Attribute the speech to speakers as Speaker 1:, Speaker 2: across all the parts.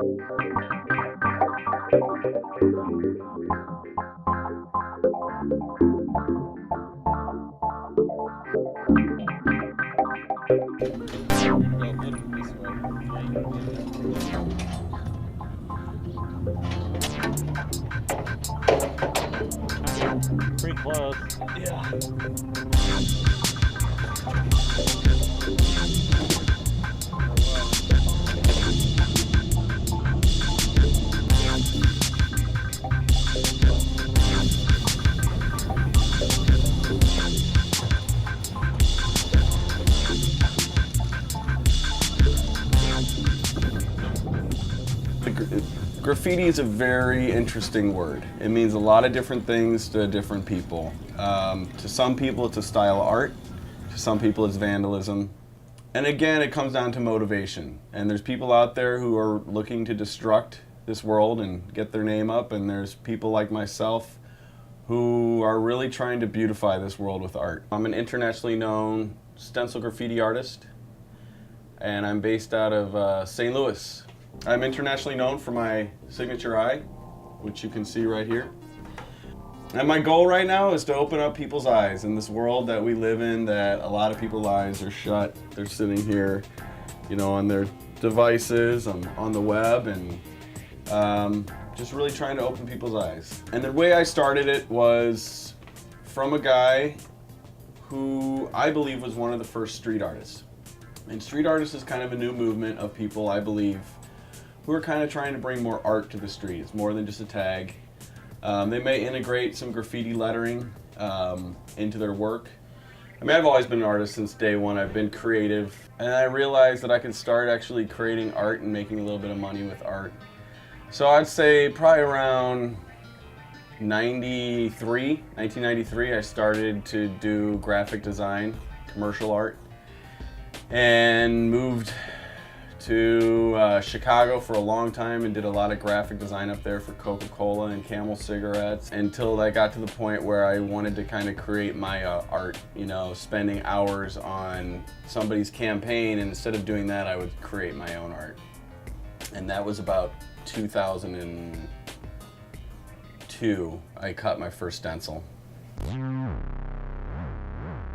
Speaker 1: Pretty close.
Speaker 2: Yeah.
Speaker 3: Graffiti is a very interesting word. It means a lot of different things to different people. To some people it's a style of art, to some people it's vandalism. And again, it comes down to motivation. And there's people out there who are looking to destruct this world and get their name up, and there's people like myself who are really trying to beautify this world with art. I'm an internationally known stencil graffiti artist, and I'm based out of St. Louis. I'm internationally known for my signature eye, which you can see right here. And my goal right now is to open up people's eyes in this world that we live in, that a lot of people's eyes are shut. They're sitting here, you know, on their devices, on the web, and just really trying to open people's eyes. And the way I started it was from a guy who I believe was one of the first street artists. And street artists is kind of a new movement of people, I believe, who are kind of trying to bring more art to the street. It's more than just a tag. They may integrate some graffiti lettering into their work. I mean, I've always been an artist since day one. I've been creative, and I realized that I could start actually creating art and making a little bit of money with art. So I'd say probably around 1993, I started to do graphic design, commercial art, and moved to Chicago for a long time and did a lot of graphic design up there for Coca-Cola and Camel cigarettes, until I got to the point where I wanted to kind of create my art, you know, spending hours on somebody's campaign, and instead of doing that I would create my own art. And that was about 2002, I cut my first stencil.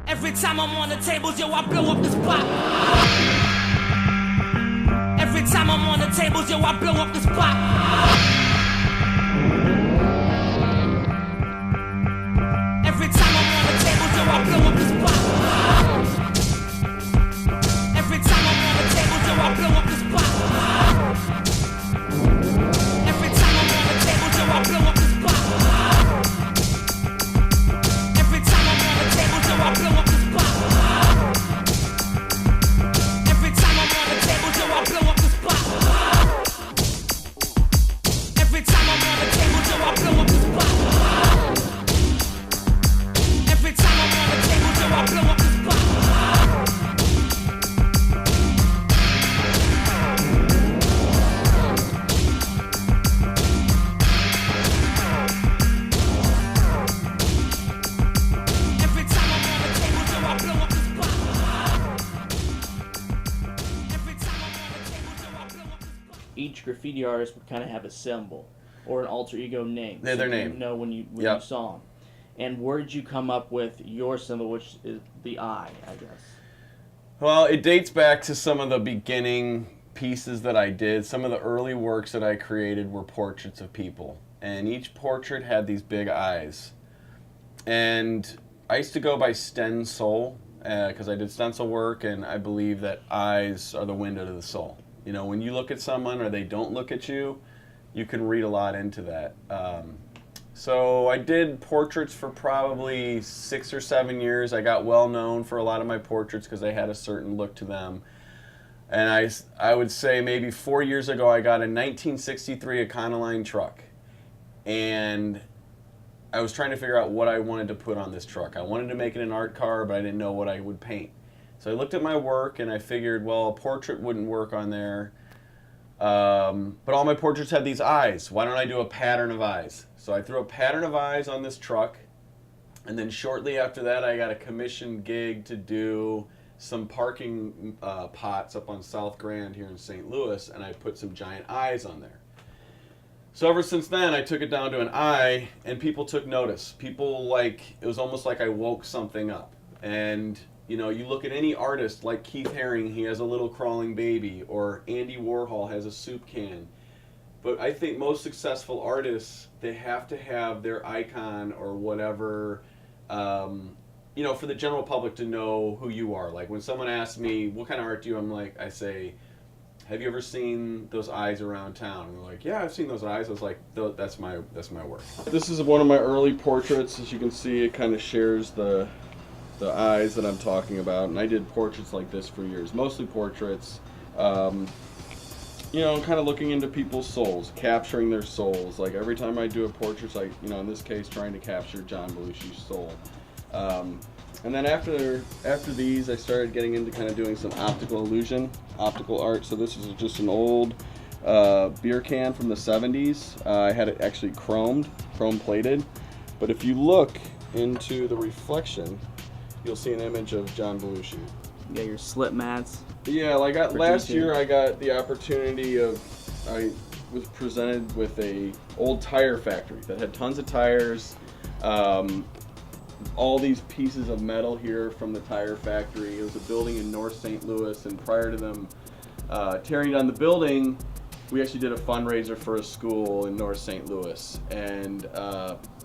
Speaker 4: Every time I'm on the tables, yo, I blow up the spot. Every time I'm on the tables, yo, I blow up the spot. Every time I'm on the tables, yo, I blow up the spot. Every time I'm on the tables, yo, I blow up the spot. Every time I'm on the tables, yo, I blow up the spot. Every time I'm on the tables, yo, I blow up the spot. Every time I'm on the tables, yo, I blow up the spot. Every time I'm on the tables, yo, I blow up the spot. Every time I'm on the tables, yo, I blow up the spot. Every time I'm on the tables, yo, I blow up the spot. Every time I'm on the tables, yo, I blow up the spot.
Speaker 2: Each graffiti artist would kind of have a symbol or an alter ego name.
Speaker 3: They're their name.
Speaker 2: You know when you
Speaker 3: Yep.
Speaker 2: saw them. And where did you come up with your symbol, which is the eye, I guess?
Speaker 3: Well, it dates back to some of the beginning pieces that I did. Some of the early works that I created were portraits of people, and each portrait had these big eyes. And I used to go by Stencil because I did stencil work, and I believe that eyes are the window to the soul. You know, when you look at someone or they don't look at you, you can read a lot into that. So I did portraits for probably 6 or 7 years. I got well known for a lot of my portraits because they had a certain look to them. And I would say maybe 4 years ago I got a 1963 Econoline truck. And I was trying to figure out what I wanted to put on this truck. I wanted to make it an art car, but I didn't know what I would paint. So I looked at my work and I figured, well, a portrait wouldn't work on there. But all my portraits had these eyes. Why don't I do a pattern of eyes? So I threw a pattern of eyes on this truck, and then shortly after that I got a commissioned gig to do some parking pots up on South Grand here in St. Louis, and I put some giant eyes on there. So ever since then, I took it down to an eye, and people took notice. People, like, it was almost like I woke something up. And, you know, you look at any artist like Keith Haring, he has a little crawling baby, or Andy Warhol has a soup can. But I think most successful artists, they have to have their icon or whatever, you know, for the general public to know who you are. Like when someone asks me, what kind of art do you, I say, have you ever seen those eyes around town? And they're like, yeah, I've seen those eyes. I was like, that's my work. This is one of my early portraits. As you can see, it kind of shares the eyes that I'm talking about. And I did portraits like this for years, mostly portraits. You know, kind of looking into people's souls, capturing their souls. Like every time I do a portrait, like, you know, in this case, trying to capture John Belushi's soul. And then after these, I started getting into kind of doing some optical illusion, optical art. So this is just an old beer can from the 70s. I had it actually chrome plated. But if you look into the reflection, you'll see an image of John Belushi.
Speaker 2: You got your slip mats.
Speaker 3: Yeah, like last year I got the opportunity I was presented with a old tire factory that had tons of tires, all these pieces of metal here from the tire factory. It was a building in North St. Louis, and prior to them tearing down the building, we actually did a fundraiser for a school in North St. Louis, and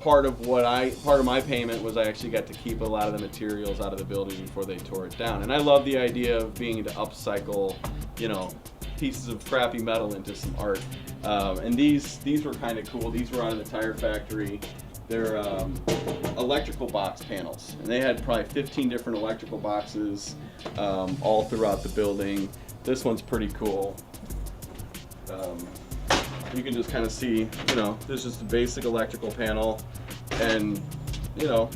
Speaker 3: part of my payment was I actually got to keep a lot of the materials out of the building before they tore it down. And I love the idea of being able to upcycle, you know, pieces of crappy metal into some art. And these were kind of cool. These were out of the tire factory. They're electrical box panels, and they had probably 15 different electrical boxes all throughout the building. This one's pretty cool. You can just kind of see, you know, this is just a basic electrical panel, and, you know,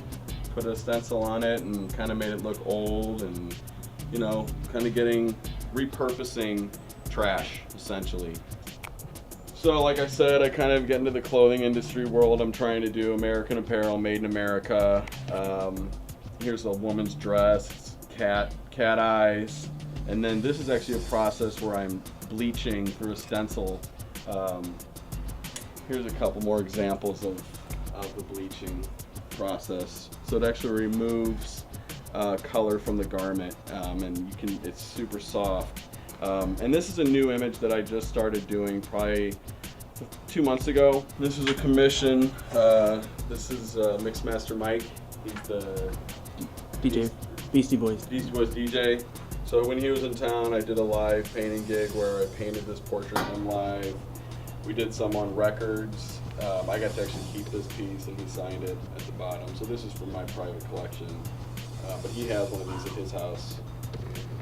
Speaker 3: put a stencil on it and kind of made it look old, and, you know, kind of repurposing trash, essentially. So like I said, I kind of get into the clothing industry world. I'm trying to do American Apparel, made in America. Here's a woman's dress, cat eyes. And then this is actually a process where I'm bleaching through a stencil. Here's a couple more examples of the bleaching process. So it actually removes color from the garment, and it's super soft. And this is a new image that I just started doing probably 2 months ago. This is a commission. This is Mixmaster Mike. He's the
Speaker 2: DJ, Beastie Boys.
Speaker 3: Beastie Boys DJ. So when he was in town, I did a live painting gig where I painted this portrait of him live. We did some on records. I got to actually keep this piece, and he signed it at the bottom. So this is from my private collection. But he has one of these at his house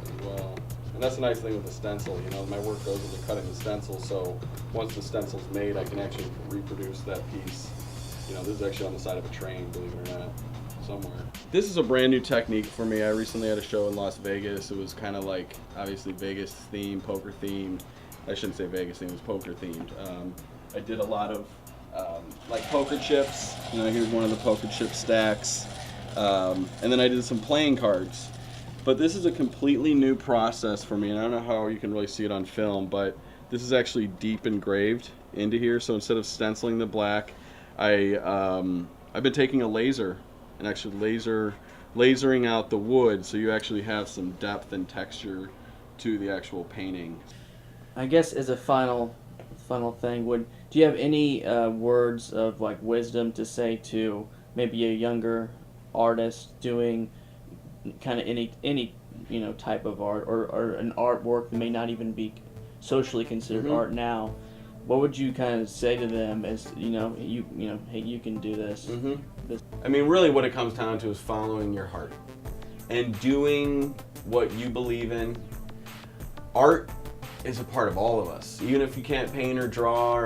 Speaker 3: as well. And that's the nice thing with the stencil, you know, my work goes into cutting the stencil, so once the stencil's made, I can actually reproduce that piece. You know, this is actually on the side of a train, believe it or not, somewhere. This is a brand new technique for me. I recently had a show in Las Vegas. It was kind of like, obviously Vegas themed, poker themed. I shouldn't say Vegas themed, it was poker themed. I did a lot of like poker chips. You know, here's one of the poker chip stacks. And then I did some playing cards. But this is a completely new process for me, and I don't know how you can really see it on film, but this is actually deep engraved into here. So instead of stenciling the black, I've been taking a laser and actually lasering out the wood, so you actually have some depth and texture to the actual painting.
Speaker 2: I guess as a final thing, do you have any words of like wisdom to say to maybe a younger artist doing kind of any you know type of art, or an artwork that may not even be socially considered art now? What would you kind of say to them as, you know, hey, you can do this?
Speaker 3: I mean, really what it comes down to is following your heart and doing what you believe in. Art is a part of all of us, even if you can't paint or draw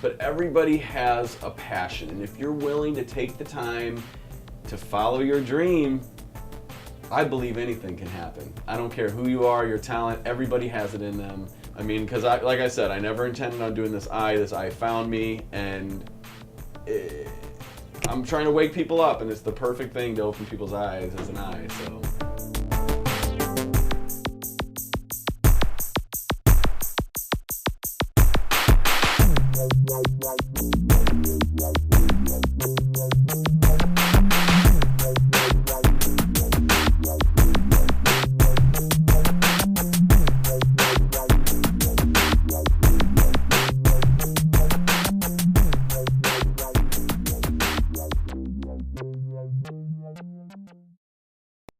Speaker 3: but everybody has a passion, and if you're willing to take the time to follow your dream, I believe anything can happen. I don't care who you are, your talent, everybody has it in them. I mean, because like I said, I never intended on doing this eye found me, and I'm trying to wake people up, and it's the perfect thing to open people's eyes as an eye, so.